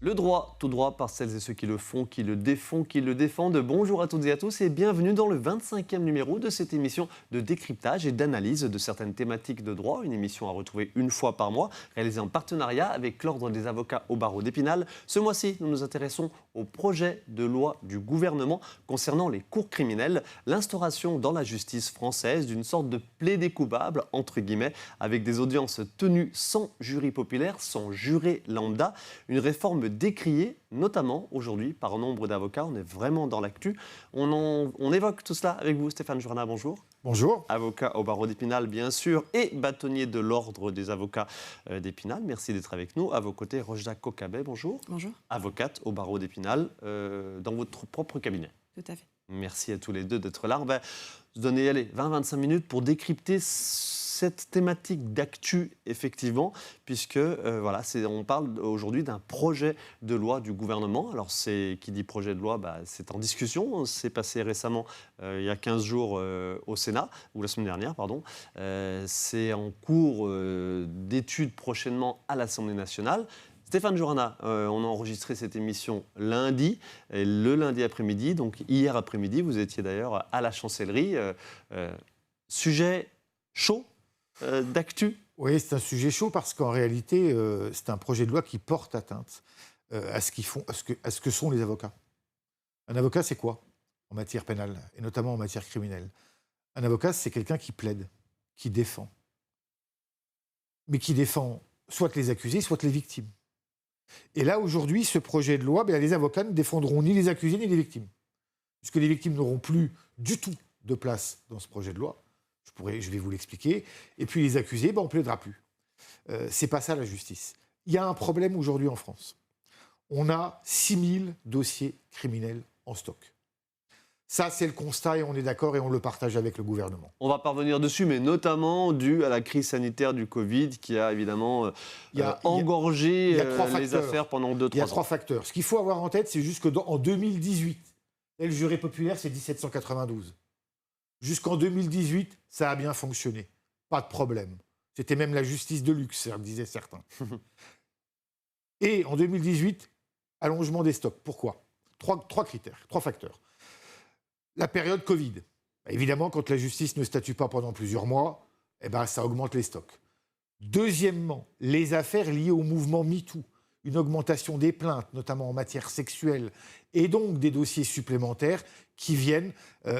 Le droit, tout droit par celles et ceux qui le font, qui le défendent. Bonjour à toutes et à tous et bienvenue dans le 25e numéro de cette émission de décryptage et d'analyse de certaines thématiques de droit. Une émission à retrouver une fois par mois, réalisée en partenariat avec l'Ordre des avocats au barreau d'Épinal. Ce mois-ci, nous nous intéressons au projet de loi du gouvernement concernant les cours criminelles, l'instauration dans la justice française d'une sorte de plaidé coupable, entre guillemets, avec des audiences tenues sans jury populaire, sans juré lambda, une réforme décriée, notamment aujourd'hui, par nombre d'avocats. On est vraiment dans l'actu. On évoque tout cela avec vous, Stéphane Journa, bonjour. Bonjour. Avocat au barreau d'Épinal, bien sûr, et bâtonnier de l'Ordre des avocats d'Épinal. Merci d'être avec nous. À vos côtés, Rojda Kokabé, bonjour. Bonjour. Avocate au barreau d'Épinal, dans votre propre cabinet. Tout à fait. Merci à tous les deux d'être là. On va se donner 20-25 minutes pour décrypter cette thématique d'actu, effectivement, puisque on parle aujourd'hui d'un projet de loi du gouvernement. Alors, qui dit projet de loi, c'est en discussion. C'est passé récemment, il y a 15 jours, au Sénat, ou la semaine dernière, pardon. C'est en cours d'étude prochainement à l'Assemblée nationale. Stéphane Journa, on a enregistré cette émission lundi, le lundi après-midi, donc hier après-midi, vous étiez d'ailleurs à la chancellerie. Sujet chaud d'actu. Oui, c'est un sujet chaud parce qu'en réalité, c'est un projet de loi qui porte atteinte à ce que sont les avocats. Un avocat, c'est quoi en matière pénale, et notamment en matière criminelle? Un avocat, c'est quelqu'un qui plaide, qui défend. Mais qui défend soit les accusés, soit les victimes. Et là, aujourd'hui, ce projet de loi, les avocats ne défendront ni les accusés ni les victimes. Puisque les victimes n'auront plus du tout de place dans ce projet de loi. Je vais vous l'expliquer. Et puis les accusés, on ne plaidera plus. C'est pas ça la justice. Il y a un problème aujourd'hui en France. On a 6000 dossiers criminels en stock. Ça, c'est le constat et on est d'accord et on le partage avec le gouvernement. On va parvenir dessus, mais notamment dû à la crise sanitaire du Covid qui a évidemment engorgé les affaires pendant 2-3 ans. Il y a 3 facteurs. Ce qu'il faut avoir en tête, c'est juste qu'en 2018, le juré populaire, c'est 1792. Jusqu'en 2018, ça a bien fonctionné. Pas de problème. C'était même la justice de luxe, disaient certains. Et en 2018, allongement des stocks. Pourquoi ? 3 critères, 3 facteurs. La période Covid. Évidemment, quand la justice ne statue pas pendant plusieurs mois, ça augmente les stocks. Deuxièmement, les affaires liées au mouvement MeToo. Une augmentation des plaintes, notamment en matière sexuelle, et donc des dossiers supplémentaires qui viennent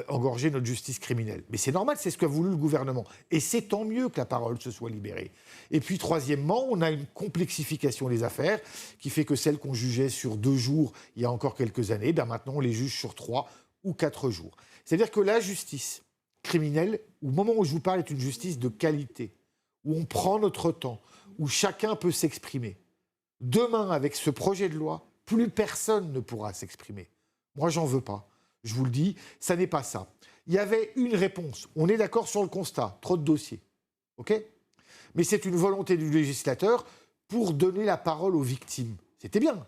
engorger notre justice criminelle. Mais c'est normal, c'est ce qu'a voulu le gouvernement. Et c'est tant mieux que la parole se soit libérée. Et puis, troisièmement, on a une complexification des affaires qui fait que celles qu'on jugeait sur 2 jours il y a encore quelques années, maintenant on les juge sur 3 ou 4 jours. C'est-à-dire que la justice criminelle, au moment où je vous parle, est une justice de qualité, où on prend notre temps, où chacun peut s'exprimer. Demain, avec ce projet de loi, plus personne ne pourra s'exprimer. Moi, j'en veux pas. Je vous le dis, ça n'est pas ça. Il y avait une réponse. On est d'accord sur le constat. Trop de dossiers. OK ? Mais c'est une volonté du législateur pour donner la parole aux victimes. C'était bien.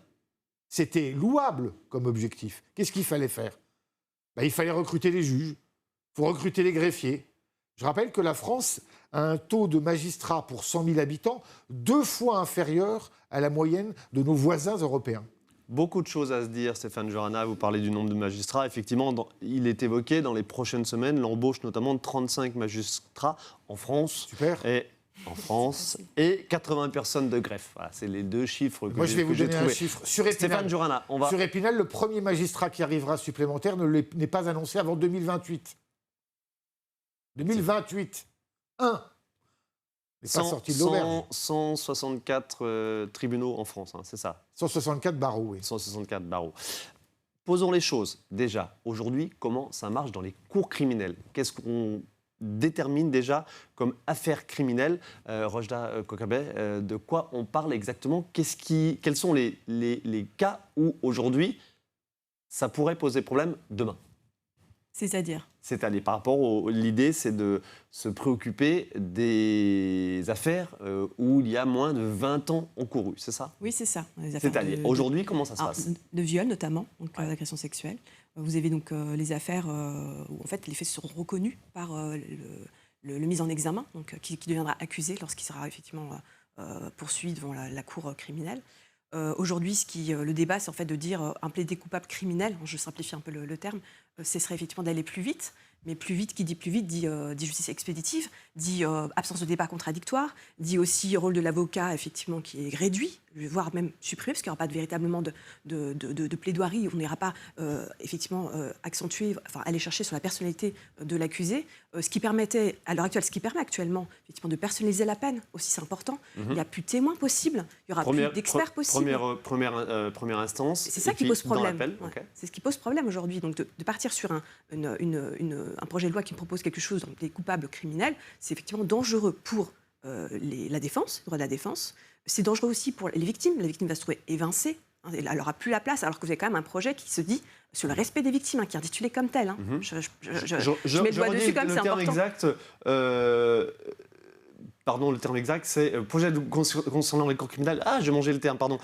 C'était louable comme objectif. Qu'est-ce qu'il fallait faire ? Il fallait recruter les juges. Il faut recruter les greffiers. Je rappelle que la France a un taux de magistrats pour 100 000 habitants 2 fois inférieur à la moyenne de nos voisins européens. Beaucoup de choses à se dire, Stéphane Journa. Vous parlez du nombre de magistrats. Effectivement, il est évoqué dans les prochaines semaines l'embauche notamment de 35 magistrats en France. Super. Et 80 personnes de greffe. Voilà, c'est les 2 chiffres que j'ai trouvés. Moi, je vais vous donner un chiffre. Sur Épinal, Stéphane Journa, sur Épinal, le premier magistrat qui arrivera supplémentaire n'est pas annoncé avant 2028. 2028. 1. Il n'est pas sorti de l'auberge. 164 tribunaux en France, c'est ça. 164 barreaux, oui. 164 barreaux. Posons les choses. Déjà, aujourd'hui, comment ça marche dans les cours criminels ? Qu'est-ce qu'on détermine déjà comme affaire criminelle? Rojda Kokabé, de quoi on parle exactement? Quels sont les cas où, aujourd'hui, ça pourrait poser problème demain? C'est-à-dire par rapport l'idée, c'est de se préoccuper des affaires où il y a moins de 20 ans encourus, c'est ça? Oui, c'est ça. C'est-à-dire, aujourd'hui, comment ça se passe? De viol, notamment, donc d'agression sexuelle. Vous avez donc les affaires où, en fait, les faits seront reconnus par le mis en examen, donc qui deviendra accusé lorsqu'il sera effectivement poursuivi devant la cour criminelle. Aujourd'hui, le débat, c'est en fait de dire un plaidé coupable criminel, je simplifie un peu le terme, ce serait effectivement d'aller plus vite. Mais plus vite, qui dit plus vite, dit justice expéditive, dit absence de débat contradictoire, dit rôle de l'avocat, effectivement, qui est réduit, voire même supprimé, parce qu'il n'y aura pas véritablement de plaidoirie, on n'ira pas effectivement accentuer, aller chercher sur la personnalité de l'accusé, ce qui permettait, à l'heure actuelle, ce qui permet actuellement effectivement de personnaliser la peine, aussi c'est important. Il n'y a plus de témoins possibles, il n'y aura plus d'experts possibles. Première instance. C'est ça qui pose problème. Okay. C'est ce qui pose problème aujourd'hui. Donc de partir sur un projet de loi qui propose quelque chose dans des coupables criminels, c'est effectivement dangereux pour la défense, le droit de la défense. C'est dangereux aussi pour les victimes. La victime va se trouver évincée. Elle n'aura plus la place, alors que vous avez quand même un projet qui se dit sur le respect des victimes, qui est intitulé comme tel. Je mets le doigt dessus comme c'est important. Exact, le terme exact, c'est projet concernant les cours criminels. Ah, j'ai mangé le terme, pardon.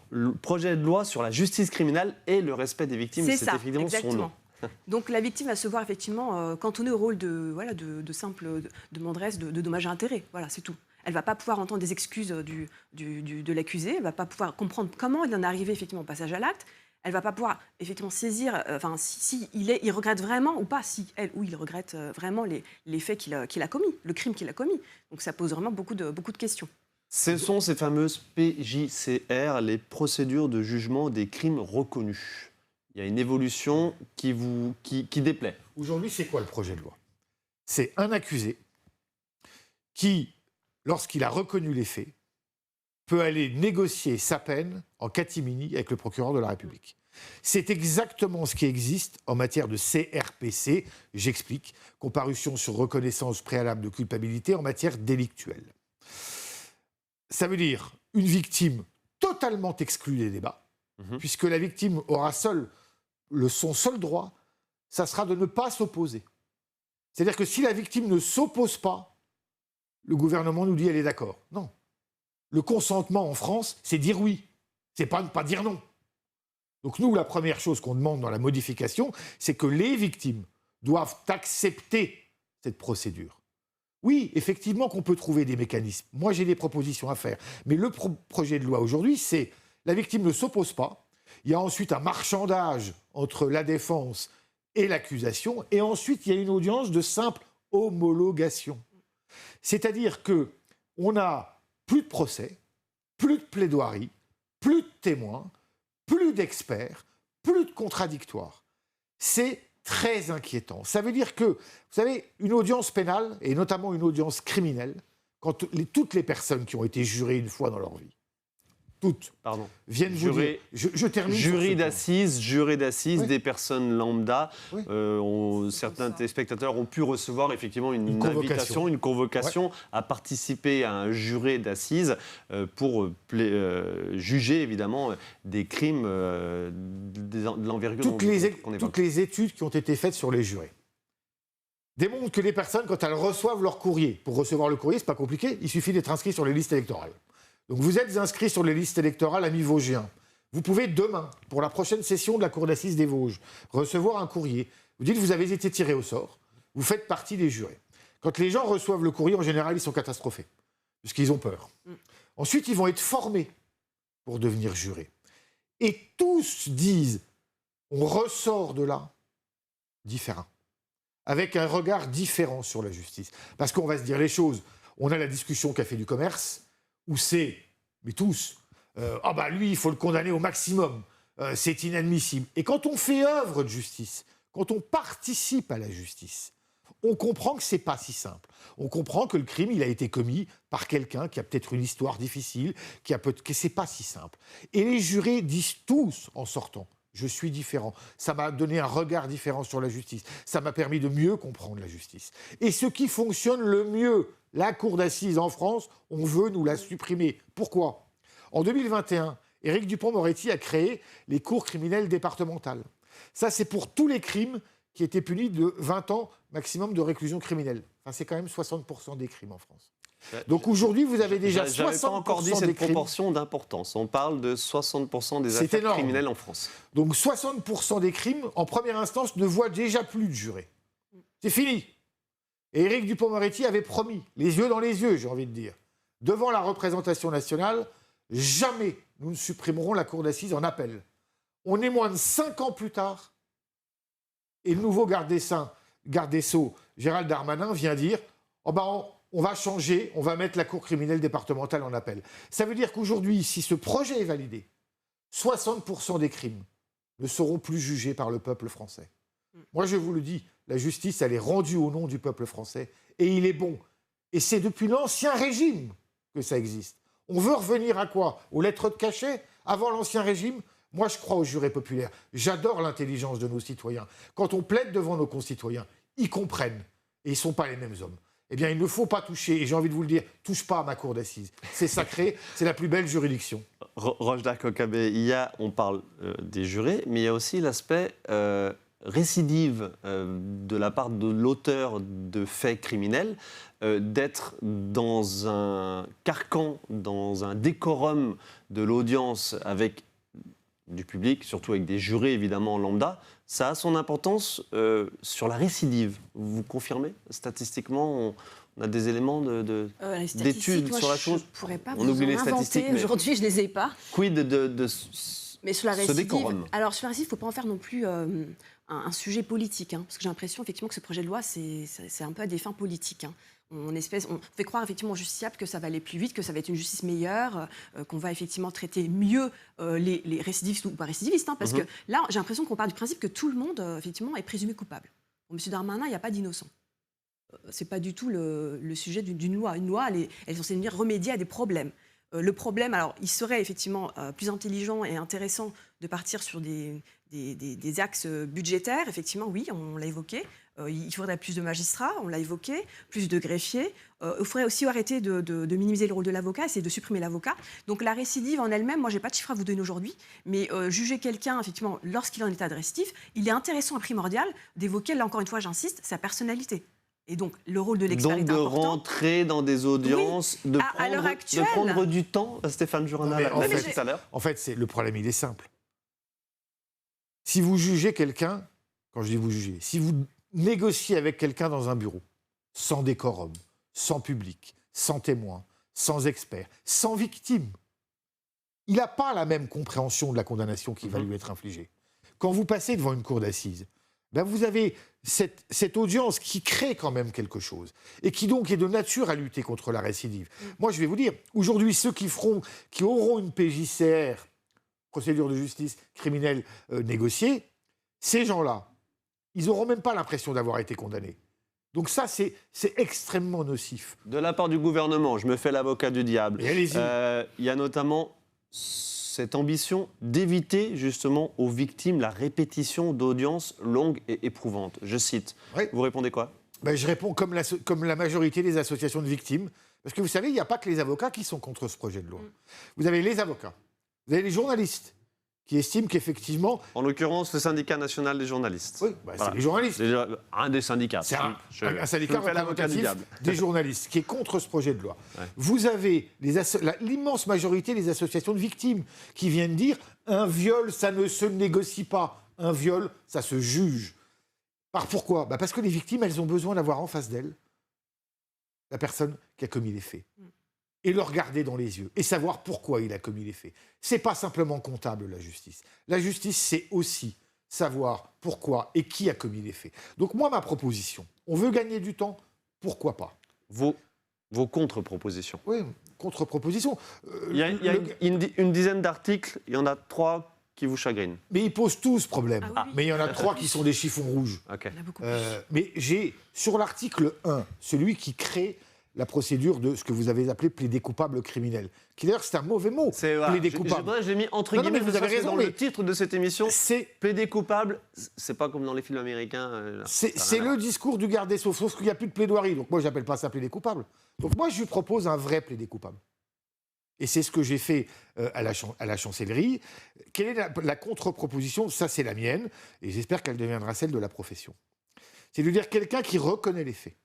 Le projet de loi sur la justice criminelle et le respect des victimes. C'est ça, effectivement exactement. Son nom. Donc la victime va se voir effectivement cantonnée au rôle de simple demanderesse de dommages à intérêts. Voilà, c'est tout. Elle ne va pas pouvoir entendre des excuses de l'accusé, elle ne va pas pouvoir comprendre comment il en est arrivé effectivement au passage à l'acte, elle ne va pas pouvoir effectivement saisir si il regrette vraiment ou pas, si elle ou il regrette vraiment les faits qu'il a commis, le crime qu'il a commis. Donc ça pose vraiment beaucoup de questions. Ce sont ces fameuses PJCR, les procédures de jugement des crimes reconnus. Il y a une évolution qui déplaît. Aujourd'hui, c'est quoi le projet de loi? C'est un accusé qui, lorsqu'il a reconnu les faits, peut aller négocier sa peine en catimini avec le procureur de la République. C'est exactement ce qui existe en matière de CRPC, j'explique, comparution sur reconnaissance préalable de culpabilité en matière délictuelle. Ça veut dire une victime totalement exclue des débats, puisque la victime aura son seul droit, ça sera de ne pas s'opposer. C'est-à-dire que si la victime ne s'oppose pas, le gouvernement nous dit elle est d'accord. Non. Le consentement en France, c'est dire oui. C'est pas ne pas dire non. Donc nous, la première chose qu'on demande dans la modification, c'est que les victimes doivent accepter cette procédure. Oui, effectivement qu'on peut trouver des mécanismes. Moi, j'ai des propositions à faire. Mais le projet de loi aujourd'hui, c'est la victime ne s'oppose pas. Il y a ensuite un marchandage entre la défense et l'accusation. Et ensuite, il y a une audience de simple homologation. C'est-à-dire qu'on n'a plus de procès, plus de plaidoirie, plus de témoins, plus d'experts, plus de contradictoires. C'est très inquiétant. Ça veut dire que, vous savez, une audience pénale, et notamment une audience criminelle, quand toutes les personnes qui ont été jurées une fois dans leur vie, toutes, viennent vous dire... Je termine. Juré d'assises, des personnes lambda. Oui. Certains téléspectateurs ont pu recevoir effectivement une invitation, une convocation à participer à un juré d'assises pour juger évidemment des crimes de l'envergure. Toutes les études qui ont été faites sur les jurés démontrent que les personnes, quand elles reçoivent leur courrier, pour recevoir le courrier, c'est pas compliqué, il suffit d'être inscrit sur les listes électorales. Donc vous êtes inscrit sur les listes électorales amis vosgiens. Vous pouvez demain, pour la prochaine session de la Cour d'assises des Vosges, recevoir un courrier. Vous dites que vous avez été tiré au sort, vous faites partie des jurés. Quand les gens reçoivent le courrier, en général, ils sont catastrophés, puisqu'ils ont peur. Ensuite, ils vont être formés pour devenir jurés. Et tous disent, on ressort de là différent, avec un regard différent sur la justice. Parce qu'on va se dire les choses. On a la discussion Café du Commerce, où c'est, mais tous, lui, il faut le condamner au maximum, c'est inadmissible. Et quand on fait œuvre de justice, quand on participe à la justice, on comprend que c'est pas si simple. On comprend que le crime, il a été commis par quelqu'un qui a peut-être une histoire difficile, que c'est pas si simple. Et les jurés disent tous, en sortant, je suis différent. Ça m'a donné un regard différent sur la justice. Ça m'a permis de mieux comprendre la justice. Et ce qui fonctionne le mieux, la cour d'assises en France, on veut nous la supprimer. Pourquoi ? En 2021, Éric Dupond-Moretti a créé les cours criminelles départementales. Ça, c'est pour tous les crimes qui étaient punis de 20 ans maximum de réclusion criminelle. Enfin, c'est quand même 60% des crimes en France. Donc aujourd'hui, vous avez déjà 60% des crimes. J'avais pas encore dit cette proportion d'importance. On parle de 60% des affaires criminelles en France. Donc 60% des crimes, en première instance, ne voient déjà plus de jurés. C'est fini. Et Éric Dupond-Moretti avait promis, les yeux dans les yeux, j'ai envie de dire, devant la représentation nationale, jamais nous ne supprimerons la cour d'assises en appel. On est moins de 5 ans plus tard, et le nouveau garde des Sceaux, Gérald Darmanin, vient dire oh ben on va changer, on va mettre la cour criminelle départementale en appel. Ça veut dire qu'aujourd'hui, si ce projet est validé, 60% des crimes ne seront plus jugés par le peuple français. Moi, je vous le dis, la justice, elle est rendue au nom du peuple français, et il est bon. Et c'est depuis l'Ancien Régime que ça existe. On veut revenir à quoi? Aux lettres de cachet? Avant l'Ancien Régime? Moi, je crois au juré populaire. J'adore l'intelligence de nos citoyens. Quand on plaide devant nos concitoyens, ils comprennent. Et ils ne sont pas les mêmes hommes. Eh bien, il ne faut pas toucher, et j'ai envie de vous le dire, touche pas à ma cour d'assises. C'est sacré, c'est la plus belle juridiction. Rochda Kokabé, on parle des jurés, mais il y a aussi l'aspect récidive de la part de l'auteur de faits criminels, d'être dans un carcan, dans un décorum de l'audience avec du public, surtout avec des jurés évidemment lambda. Ça a son importance sur la récidive. Vous confirmez? Statistiquement, on a des éléments d'études sur la chose. Je ne pourrais pas on vous oublie en les statistiques. inventer. Aujourd'hui, je ne les ai pas. Quid de Mais sur la ce récidive, décorum? alors sur la récidive, il ne faut pas en faire non plus un sujet politique, parce que j'ai l'impression effectivement que ce projet de loi, c'est un peu à des fins politiques. On fait croire effectivement aux justiciables que ça va aller plus vite, que ça va être une justice meilleure, qu'on va effectivement traiter mieux les récidivistes ou pas récidivistes, parce que là, j'ai l'impression qu'on part du principe que tout le monde effectivement est présumé coupable. Pour M. Darmanin, il n'y a pas d'innocent. C'est pas du tout le sujet d'une loi. Une loi, elle est censée venir remédier à des problèmes. Le problème, alors, il serait effectivement plus intelligent et intéressant de partir sur des axes budgétaires. Effectivement, oui, on l'a évoqué. Il faudrait plus de magistrats, on l'a évoqué, plus de greffiers. Il faudrait aussi arrêter de minimiser le rôle de l'avocat, essayer de supprimer l'avocat. Donc la récidive en elle-même, moi, je n'ai pas de chiffres à vous donner aujourd'hui, mais juger quelqu'un, effectivement, lorsqu'il est en état de récidive, il est intéressant et primordial d'évoquer, là encore une fois, j'insiste, sa personnalité. Et donc, le rôle de l'expert est important. Donc, de rentrer dans des audiences, oui. À l'heure actuelle, de prendre du temps. Stéphane Jurana l'a dit tout à l'heure. En fait, le problème, il est simple. Si vous jugez quelqu'un, quand je dis vous jugez, si vous négociez avec quelqu'un dans un bureau, sans décorum, sans public, sans témoin, sans expert, sans victime, il n'a pas la même compréhension de la condamnation qui va lui être infligée. Quand vous passez devant une cour d'assises, ben vous avez cette audience qui crée quand même quelque chose et qui donc est de nature à lutter contre la récidive. Moi, je vais vous dire, aujourd'hui, ceux qui auront une PJCR, procédure de justice criminelle négociée, ces gens-là, ils n'auront même pas l'impression d'avoir été condamnés. Donc ça, c'est extrêmement nocif. De la part du gouvernement, je me fais l'avocat du diable. Et allez-y. Il y a notamment cette ambition d'éviter justement aux victimes la répétition d'audiences longues et éprouvantes. Je cite. Oui. Vous répondez quoi? Ben, je réponds comme la majorité des associations de victimes. Parce que vous savez, il n'y a pas que les avocats qui sont contre ce projet de loi. Vous avez les avocats, vous avez les journalistes qui estiment qu'effectivement... En l'occurrence, le syndicat national des journalistes. Oui, ben, voilà. C'est les journalistes. C'est un des syndicats. C'est un syndicat représentatif des journalistes qui est contre ce projet de loi. Ouais. Vous avez l'immense majorité des associations de victimes qui viennent dire un viol, ça ne se négocie pas. Un viol, ça se juge. Pourquoi? Parce que les victimes, elles ont besoin d'avoir en face d'elles la personne qui a commis les faits. Et le regarder dans les yeux et savoir pourquoi il a commis les faits. Ce n'est pas simplement comptable, la justice. La justice, c'est aussi savoir pourquoi et qui a commis les faits. Donc moi, ma proposition, on veut gagner du temps, pourquoi pas? Vos contre-propositions. Oui, contre-propositions. Il y a une dizaine d'articles, il y en a 3 qui vous chagrinent. Mais ils posent tous problème. Ah oui. Mais il y en a 3 qui sont des chiffons rouges. Okay. Il y en a beaucoup plus. Mais j'ai, sur l'article 1, celui qui crée la procédure de ce que vous avez appelé plaider coupable criminel. Qui d'ailleurs, c'est un mauvais mot, plaider coupable. Je l'ai mis entre guillemets, vous avez raison, dans le titre de cette émission. C'est plaider coupable, c'est pas comme dans les films américains. C'est le discours du garde des Sceaux, sauf qu'il n'y a plus de plaidoirie. Donc moi, je n'appelle pas ça plaider coupable. Donc moi, je lui propose un vrai plaider coupable. Et c'est ce que j'ai fait à la chancellerie. Quelle est la contre-proposition? Ça, c'est la mienne, et j'espère qu'elle deviendra celle de la profession. C'est de dire quelqu'un qui reconnaît les faits.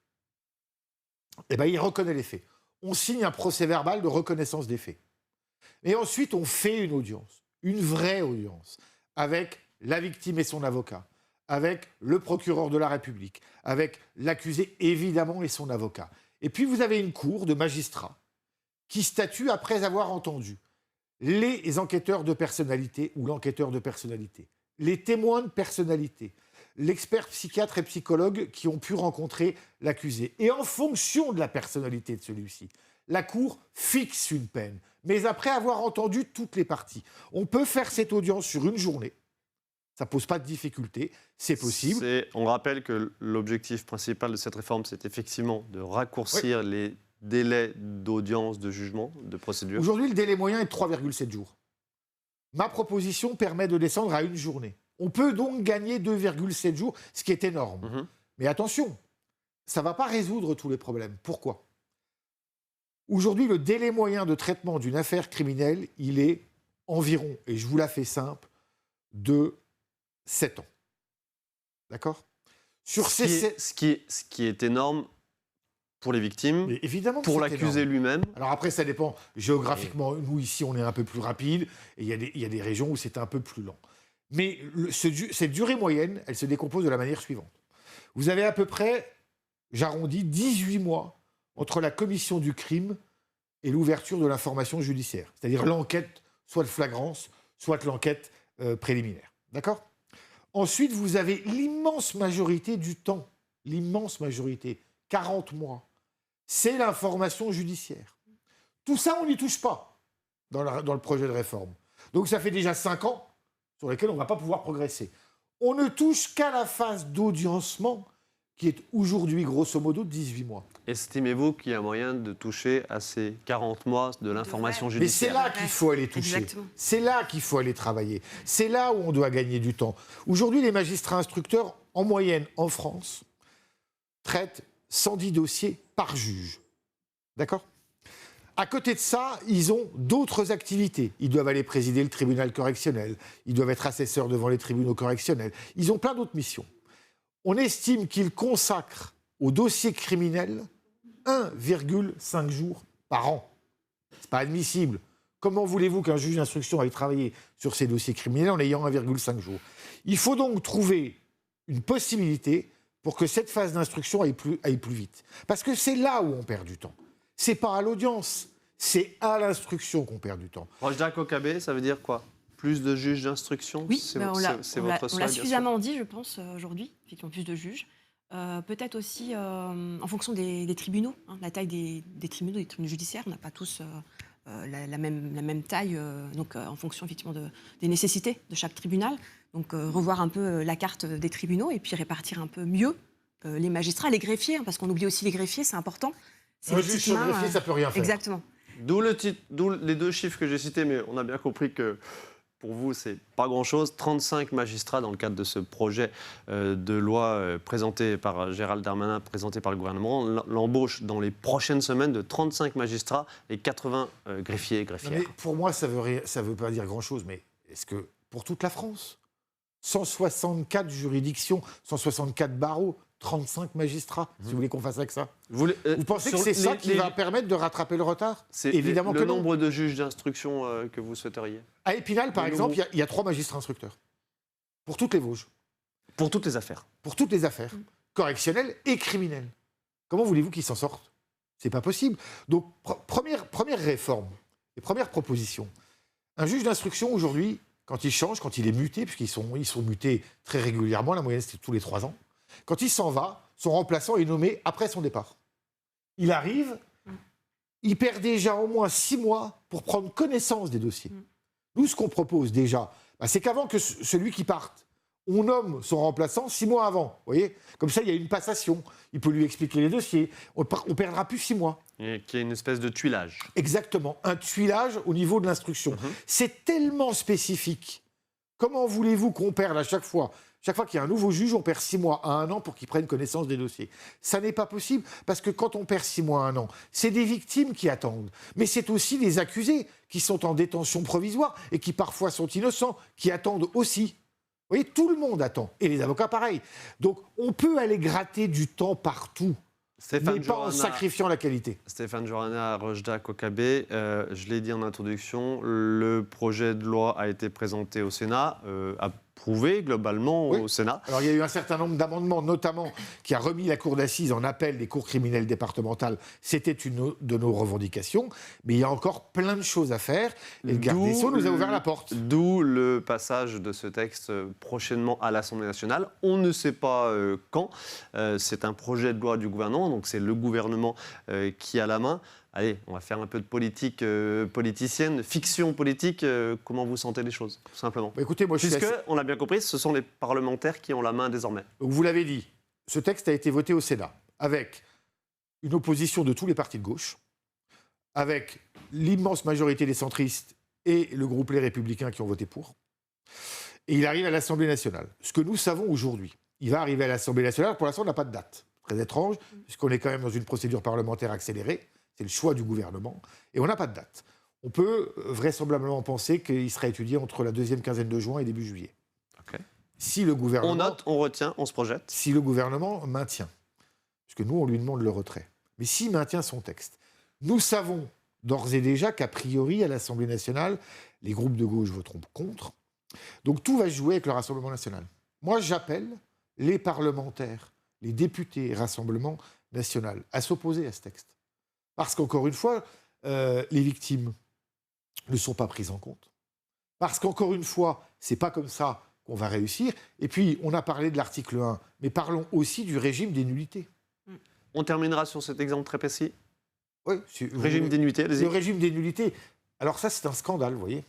Eh bien, il reconnaît les faits. On signe un procès-verbal de reconnaissance des faits. Et ensuite, on fait une audience, une vraie audience, avec la victime et son avocat, avec le procureur de la République, avec l'accusé, évidemment, et son avocat. Et puis, vous avez une cour de magistrats qui statue après avoir entendu les enquêteurs de personnalité ou l'enquêteur de personnalité, les témoins de personnalité, l'expert psychiatre et psychologue qui ont pu rencontrer l'accusé. Et en fonction de la personnalité de celui-ci, la Cour fixe une peine. Mais après avoir entendu toutes les parties, on peut faire cette audience sur une journée. Ça ne pose pas de difficulté, c'est possible. On rappelle que l'objectif principal de cette réforme, c'est effectivement de raccourcir les délais d'audience, de jugement, de procédure. Aujourd'hui, le délai moyen est de 3,7 jours. Ma proposition permet de descendre à une journée. On peut donc gagner 2,7 jours, ce qui est énorme. Mais attention, ça ne va pas résoudre tous les problèmes. Pourquoi ? Aujourd'hui, le délai moyen de traitement d'une affaire criminelle, il est environ, et je vous la fais simple, de 7 ans. D'accord ? Sur ce qui est énorme pour les victimes, mais évidemment pour l'accusé lui-même. Alors après, ça dépend. Géographiquement, nous, ici, on est un peu plus rapide, et il y a des régions où c'est un peu plus lent. Mais cette durée moyenne, elle se décompose de la manière suivante. Vous avez à peu près, j'arrondis, 18 mois entre la commission du crime et l'ouverture de l'information judiciaire. C'est-à-dire l'enquête, soit de flagrance, soit de l'enquête préliminaire. D'accord ? Ensuite, vous avez l'immense majorité du temps, l'immense majorité, 40 mois, c'est l'information judiciaire. Tout ça, on n'y touche pas dans le projet de réforme. Donc ça fait déjà 5 ans sur lesquels on ne va pas pouvoir progresser. On ne touche qu'à la phase d'audiencement, qui est aujourd'hui, grosso modo, de 18 mois. Estimez-vous qu'il y a moyen de toucher à ces 40 mois de l'information judiciaire ? Mais c'est là qu'il faut aller toucher. Exactement. C'est là qu'il faut aller travailler. C'est là où on doit gagner du temps. Aujourd'hui, les magistrats instructeurs, en moyenne, en France, traitent 110 dossiers par juge. D'accord ? À côté de ça, ils ont d'autres activités. Ils doivent aller présider le tribunal correctionnel. Ils doivent être assesseurs devant les tribunaux correctionnels. Ils ont plein d'autres missions. On estime qu'ils consacrent au dossier criminel 1,5 jours par an. Ce n'est pas admissible. Comment voulez-vous qu'un juge d'instruction aille travailler sur ces dossiers criminels en ayant 1,5 jours ? Il faut donc trouver une possibilité pour que cette phase d'instruction aille plus vite. Parce que c'est là où on perd du temps. Ce n'est pas à l'audience, c'est à l'instruction qu'on perd du temps. Rojda Kokabe, ça veut dire quoi ? Plus de juges d'instruction ? Oui, c'est on votre souhait, l'a bien sûr. suffisamment dit, je pense, aujourd'hui, effectivement, plus de juges. Peut-être aussi en fonction des tribunaux, la taille des tribunaux judiciaires. On n'a pas tous la même taille, donc en fonction effectivement des nécessités de chaque tribunal. Donc revoir un peu la carte des tribunaux et puis répartir un peu mieux les magistrats, les greffiers, parce qu'on oublie aussi les greffiers, c'est important. Un juge sur greffier, ça ne peut rien faire. Exactement. D'où les 2 chiffres que j'ai cités, mais on a bien compris que pour vous, c'est pas grand-chose. 35 magistrats dans le cadre de ce projet de loi présenté par Gérald Darmanin, présenté par le gouvernement. L'embauche dans les prochaines semaines de 35 magistrats et 80 greffiers et greffières. Mais pour moi, ça veut pas dire grand-chose. Mais est-ce que pour toute la France, 164 juridictions, 164 barreaux, 35 magistrats, si vous voulez qu'on fasse avec ça. Vous pensez que c'est ça qui va permettre de rattraper le retard ? Évidemment que non. Le nombre de juges d'instruction que vous souhaiteriez ? À Épinal, par exemple, il y a 3 magistrats instructeurs. Pour toutes les Vosges. Pour toutes les affaires. Pour toutes les affaires. Correctionnelles et criminelles. Comment voulez-vous qu'ils s'en sortent ? C'est pas possible. Donc, première réforme et première proposition. Un juge d'instruction, aujourd'hui, quand il change, quand il est muté, puisqu'ils sont mutés très régulièrement, la moyenne c'est tous les 3 ans, quand il s'en va, son remplaçant est nommé après son départ. Il arrive, il perd déjà au moins 6 mois pour prendre connaissance des dossiers. Nous, ce qu'on propose déjà, c'est qu'avant que celui qui parte, on nomme son remplaçant 6 mois avant. Vous voyez ? Comme ça, il y a une passation. Il peut lui expliquer les dossiers. On ne perdra plus 6 mois. Et qu'il y ait une espèce de tuilage. Exactement. Un tuilage au niveau de l'instruction. C'est tellement spécifique. Comment voulez-vous qu'on perde à chaque fois ? Chaque fois qu'il y a un nouveau juge, on perd 6 mois à 1 an pour qu'il prenne connaissance des dossiers. Ça n'est pas possible, parce que quand on perd 6 mois à 1 an, c'est des victimes qui attendent. Mais c'est aussi des accusés qui sont en détention provisoire et qui parfois sont innocents, qui attendent aussi. Vous voyez, tout le monde attend. Et les avocats, pareil. Donc, on peut aller gratter du temps partout, mais pas en sacrifiant la qualité. Stéphane Jorana, Rojda Kokabe, je l'ai dit en introduction, le projet de loi a été présenté au Sénat, a approuvé globalement Oui. au Sénat. Alors, il y a eu un certain nombre d'amendements, notamment qui a remis la cour d'assises en appel des cours criminelles départementales. C'était une de nos revendications. Mais il y a encore plein de choses à faire. Et le garde des Sceaux nous a ouvert la porte. D'où le passage de ce texte prochainement à l'Assemblée nationale. On ne sait pas quand. C'est un projet de loi du gouvernement, donc c'est le gouvernement qui a la main. Allez, on va faire un peu de politique politicienne, fiction politique. Comment vous sentez les choses, tout simplement? Bah, écoutez, moi, je suis Puisque, assez- on l'a bien compris, ce sont les parlementaires qui ont la main désormais. Vous l'avez dit, ce texte a été voté au Sénat avec une opposition de tous les partis de gauche, avec l'immense majorité des centristes et le groupe Les Républicains qui ont voté pour. Et il arrive à l'Assemblée nationale. Ce que nous savons aujourd'hui, il va arriver à l'Assemblée nationale. Pour l'instant, on n'a pas de date. Très étrange, puisqu'on est quand même dans une procédure parlementaire accélérée. C'est le choix du gouvernement. Et on n'a pas de date. On peut vraisemblablement penser qu'il sera étudié entre la deuxième quinzaine de juin et début juillet. Ok. Si le gouvernement... On note, on retient, on se projette. Si le gouvernement maintient, puisque nous, on lui demande le retrait, mais s'il maintient son texte, nous savons d'ores et déjà qu'a priori, à l'Assemblée nationale, les groupes de gauche voteront contre. Donc tout va se jouer avec le Rassemblement national. Moi, j'appelle les parlementaires, les députés Rassemblement national à s'opposer à ce texte. Parce qu'encore une fois, les victimes ne sont pas prises en compte. Parce qu'encore une fois, c'est pas comme ça qu'on va réussir. Et puis, on a parlé de l'article 1, mais parlons aussi du régime des nullités. On terminera sur cet exemple très précis. Oui, si vous Régime voulez. des nullités, allez-y. Le régime des nullités. Alors ça, c'est un scandale, vous voyez.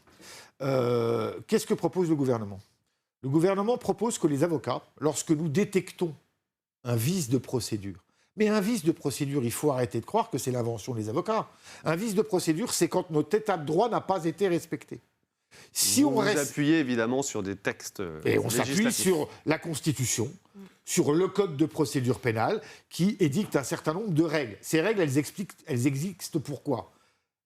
Qu'est-ce que propose le gouvernement? Le gouvernement propose que les avocats, lorsque nous détectons un vice de procédure, mais un vice de procédure, il faut arrêter de croire que c'est l'invention des avocats. Un vice de procédure, c'est quand notre état de droit n'a pas été respecté. Si Vous on vous reste... appuyez évidemment sur des textes Et on s'appuie législatifs. sur la Constitution, sur le Code de procédure pénale, qui édicte un certain nombre de règles. Ces règles, elles existent pourquoi?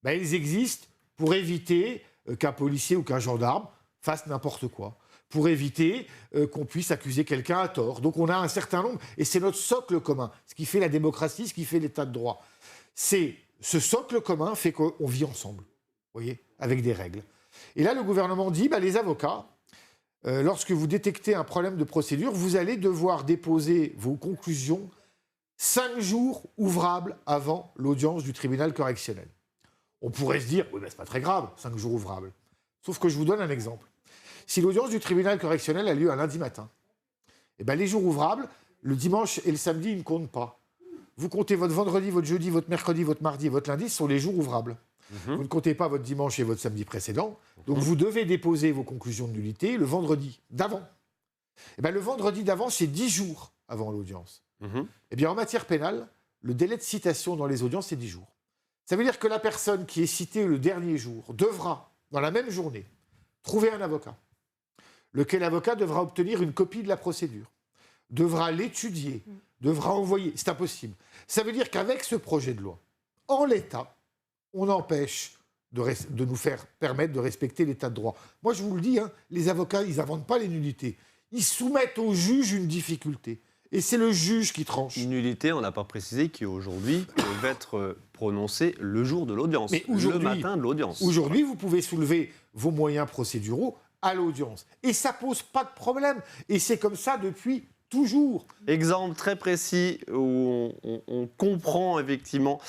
Ben, elles existent pour éviter qu'un policier ou qu'un gendarme fasse n'importe quoi, pour éviter qu'on puisse accuser quelqu'un à tort. Donc on a un certain nombre, et c'est notre socle commun, ce qui fait la démocratie, ce qui fait l'état de droit. C'est ce socle commun fait qu'on vit ensemble, vous voyez, avec des règles. Et là, le gouvernement dit, les avocats, lorsque vous détectez un problème de procédure, vous allez devoir déposer vos conclusions 5 jours ouvrables avant l'audience du tribunal correctionnel. On pourrait se dire, oui, c'est pas très grave, 5 jours ouvrables. Sauf que je vous donne un exemple. Si l'audience du tribunal correctionnel a lieu un lundi matin, les jours ouvrables, le dimanche et le samedi, ils ne comptent pas. Vous comptez votre vendredi, votre jeudi, votre mercredi, votre mardi et votre lundi, ce sont les jours ouvrables. Vous ne comptez pas votre dimanche et votre samedi précédent. Donc vous devez déposer vos conclusions de nullité le vendredi d'avant. Le vendredi d'avant, c'est 10 jours avant l'audience. En matière pénale, le délai de citation dans les audiences, c'est 10 jours. Ça veut dire que la personne qui est citée le dernier jour devra, dans la même journée, trouver un avocat. Lequel avocat devra obtenir une copie de la procédure, devra l'étudier, devra envoyer. C'est impossible. Ça veut dire qu'avec ce projet de loi, en l'état, on empêche de nous faire permettre de respecter l'état de droit. Moi, je vous le dis, les avocats, ils n'inventent pas les nullités. Ils soumettent au juge une difficulté. Et c'est le juge qui tranche. Une nullité, on n'a pas précisé, qui aujourd'hui peuvent être prononcées le jour de l'audience, Mais le matin de l'audience. Aujourd'hui, vous pouvez soulever vos moyens procéduraux à l'audience. Et ça pose pas de problème. Et c'est comme ça depuis toujours. Exemple très précis où on comprend effectivement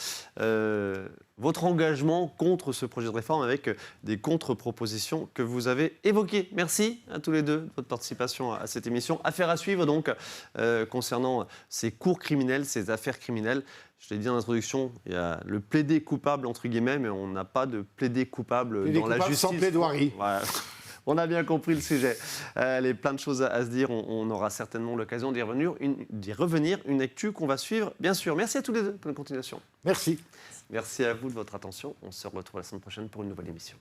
votre engagement contre ce projet de réforme avec des contre-propositions que vous avez évoquées. Merci à tous les deux de votre participation à cette émission. Affaire à suivre donc concernant ces cours criminels, ces affaires criminelles. Je l'ai dit en introduction, il y a le plaidé coupable entre guillemets, mais on n'a pas de plaidé coupable dans la justice. Sans plaidoirie. Voilà. On a bien compris le sujet. Il y a plein de choses à se dire. On aura certainement l'occasion d'y revenir. Une actu qu'on va suivre, bien sûr. Merci à tous les deux. Bonne continuation. Merci. Merci à vous de votre attention. On se retrouve la semaine prochaine pour une nouvelle émission.